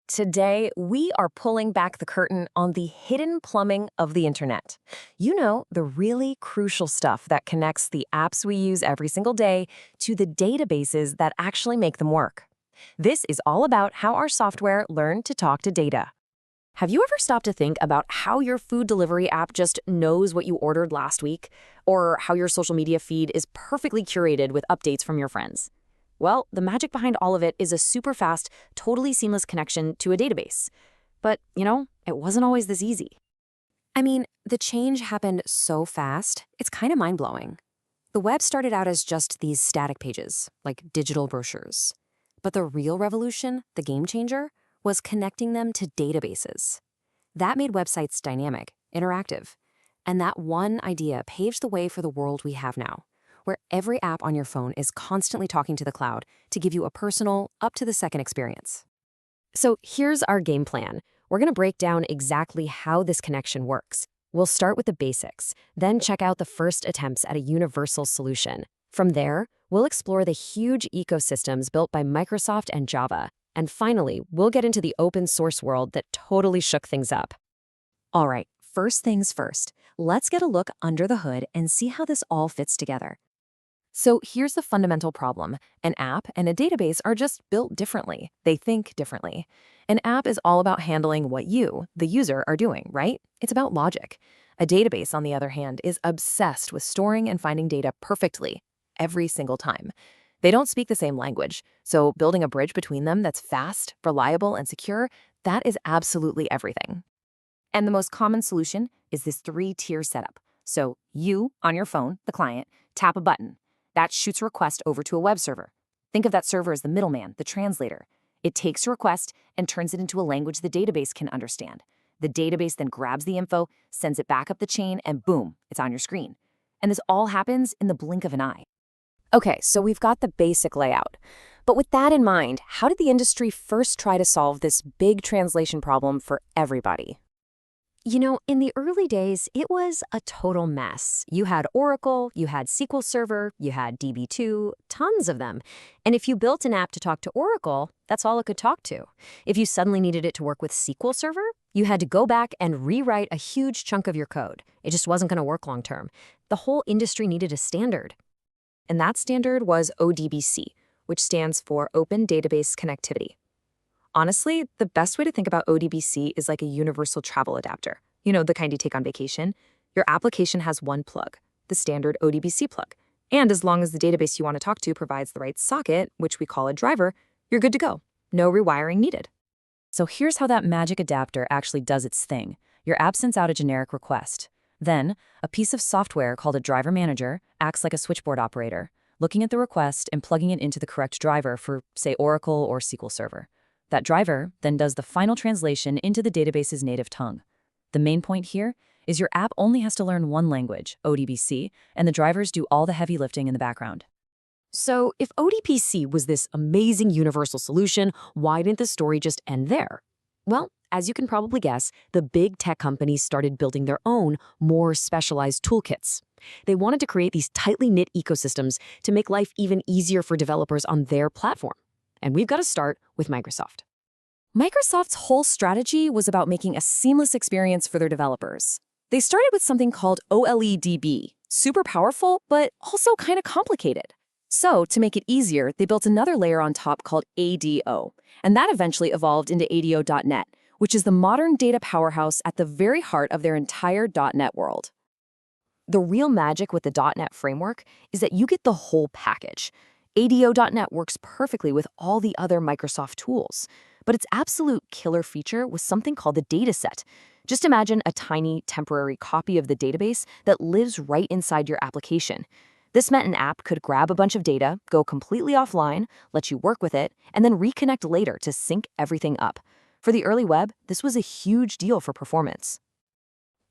Today, we are pulling back the curtain on the hidden plumbing of the internet. You know, the really crucial stuff that connects the apps we use every single day to the databases that actually make them work. This is all about how our software learned to talk to data. Have you ever stopped to think about how your food delivery app just knows what you ordered last week? Or how your social media feed is perfectly curated with updates from your friends? Well, the magic behind all of it is a super fast, totally seamless connection to a database. But, it wasn't always this easy. I mean, the change happened so fast, it's kind of mind-blowing. The web started out as just these static pages, like digital brochures. But the real revolution, the game changer, was connecting them to databases. That made websites dynamic, interactive. And that one idea paved the way for the world we have now, where every app on your phone is constantly talking to the cloud to give you a personal, up-to-the-second experience. So here's our game plan. We're going to break down exactly how this connection works. We'll start with the basics, then check out the first attempts at a universal solution. From there, we'll explore the huge ecosystems built by Microsoft and Java. And finally, we'll get into the open source world that totally shook things up. All right, first things first. Let's get a look under the hood and see how this all fits together. So here's the fundamental problem. An app and a database are just built differently. They think differently. An app is all about handling what you, the user, are doing, right? It's about logic. A database, on the other hand, is obsessed with storing and finding data perfectly, every single time. They don't speak the same language, so building a bridge between them that's fast, reliable, and secure, that is absolutely everything. And the most common solution is this three-tier setup. So you, on your phone, the client, tap a button. That shoots a request over to a web server. Think of that server as the middleman, the translator. It takes a request and turns it into a language the database can understand. The database then grabs the info, sends it back up the chain, and boom, it's on your screen. And this all happens in the blink of an eye. Okay, so we've got the basic layout. But with that in mind, how did the industry first try to solve this big translation problem for everybody? In the early days, it was a total mess. You had Oracle, you had SQL Server, you had DB2, tons of them. And if you built an app to talk to Oracle, that's all it could talk to. If you suddenly needed it to work with SQL Server, you had to go back and rewrite a huge chunk of your code. It just wasn't going to work long term. The whole industry needed a standard. And that standard was odbc, which stands for Open Database Connectivity. Honestly, the best way to think about odbc is like a universal travel adapter. The kind you take on vacation. Your application has one plug, the standard odbc plug. And as long as the database you want to talk to provides the right socket, which we call a driver, you're good to go. No rewiring needed. So here's how that magic adapter actually does its thing. Your app sends out a generic request. Then, a piece of software called a driver manager acts like a switchboard operator, looking at the request and plugging it into the correct driver for, say, Oracle or SQL Server. That driver then does the final translation into the database's native tongue. The main point here is your app only has to learn one language, odbc, and the drivers do all the heavy lifting in the background. So if odbc was this amazing universal solution, why didn't the story just end there? Well, as you can probably guess, the big tech companies started building their own, more specialized toolkits. They wanted to create these tightly knit ecosystems to make life even easier for developers on their platform. And we've got to start with Microsoft. Microsoft's whole strategy was about making a seamless experience for their developers. They started with something called OLEDB, super powerful, but also kind of complicated. So, to make it easier, they built another layer on top called ADO, and that eventually evolved into ADO.NET, which is the modern data powerhouse at the very heart of their entire .NET world. The real magic with the .NET framework is that you get the whole package. ADO.NET works perfectly with all the other Microsoft tools, but its absolute killer feature was something called the dataset. Just imagine a tiny, temporary copy of the database that lives right inside your application. This meant an app could grab a bunch of data, go completely offline, let you work with it, and then reconnect later to sync everything up. For the early web, this was a huge deal for performance.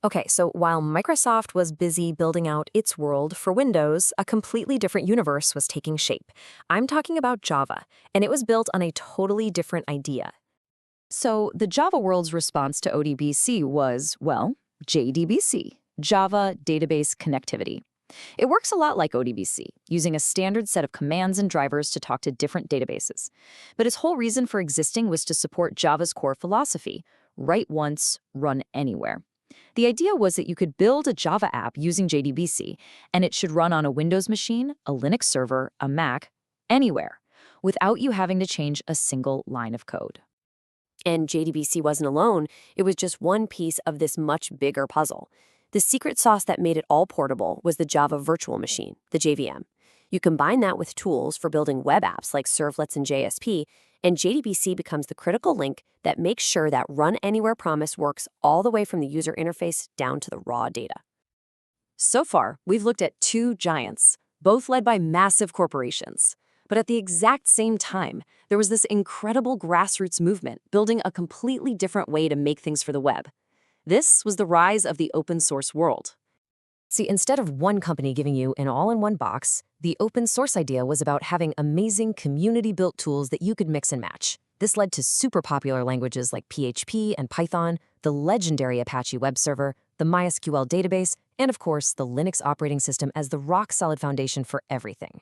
Okay, so while Microsoft was busy building out its world for Windows, a completely different universe was taking shape. I'm talking about Java, and it was built on a totally different idea. So the Java world's response to odbc was, well, JDBC, Java Database Connectivity. It works a lot like odbc, using a standard set of commands and drivers to talk to different databases. But its whole reason for existing was to support Java's core philosophy: write once, run anywhere. The idea was that you could build a Java app using JDBC, and it should run on a Windows machine, a Linux server, a Mac, anywhere, without you having to change a single line of code. And JDBC wasn't alone. It was just one piece of this much bigger puzzle. The secret sauce that made it all portable was the Java Virtual Machine, the JVM. You combine that with tools for building web apps like servlets and JSP, and JDBC becomes the critical link that makes sure that Run Anywhere promise works all the way from the user interface down to the raw data. So far, we've looked at two giants, both led by massive corporations. But at the exact same time, there was this incredible grassroots movement building a completely different way to make things for the web. This was the rise of the open source world. See, instead of one company giving you an all-in-one box, the open source idea was about having amazing community-built tools that you could mix and match. This led to super popular languages like PHP and Python, the legendary Apache web server, the MySQL database, and of course, the Linux operating system as the rock-solid foundation for everything.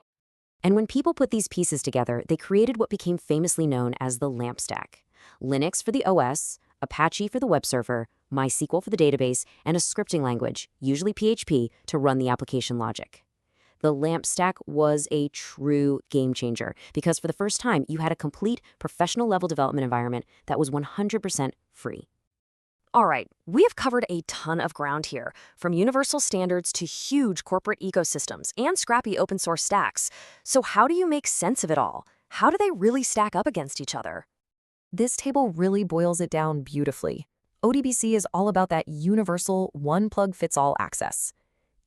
And when people put these pieces together, they created what became famously known as the LAMP stack. Linux for the OS, Apache for the web server, MySQL for the database, and a scripting language, usually PHP, to run the application logic. The LAMP stack was a true game changer because for the first time, you had a complete professional-level development environment that was 100% free. All right, we have covered a ton of ground here, from universal standards to huge corporate ecosystems and scrappy open source stacks. So how do you make sense of it all? How do they really stack up against each other? This table really boils it down beautifully. odbc is all about that universal one-plug-fits-all access.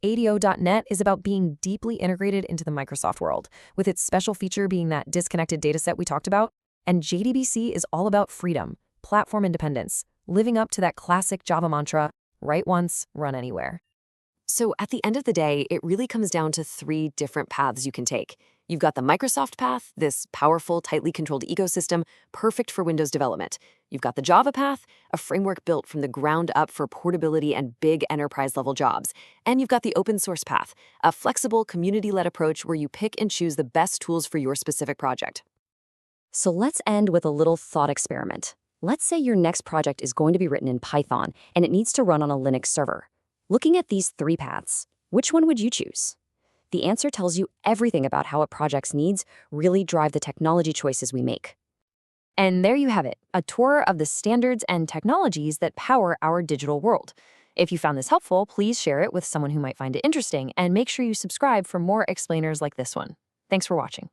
ADO.NET is about being deeply integrated into the Microsoft world, with its special feature being that disconnected dataset we talked about. And JDBC is all about freedom, platform independence, living up to that classic Java mantra, write once, run anywhere. So at the end of the day, it really comes down to three different paths you can take. You've got the Microsoft path, this powerful, tightly controlled ecosystem, perfect for Windows development. You've got the Java path, a framework built from the ground up for portability and big enterprise-level jobs. And you've got the open source path, a flexible, community-led approach where you pick and choose the best tools for your specific project. So let's end with a little thought experiment. Let's say your next project is going to be written in Python, and it needs to run on a Linux server. Looking at these three paths, which one would you choose? The answer tells you everything about how a project's needs really drive the technology choices we make. And there you have it, a tour of the standards and technologies that power our digital world. If you found this helpful, please share it with someone who might find it interesting, and make sure you subscribe for more explainers like this one. Thanks for watching.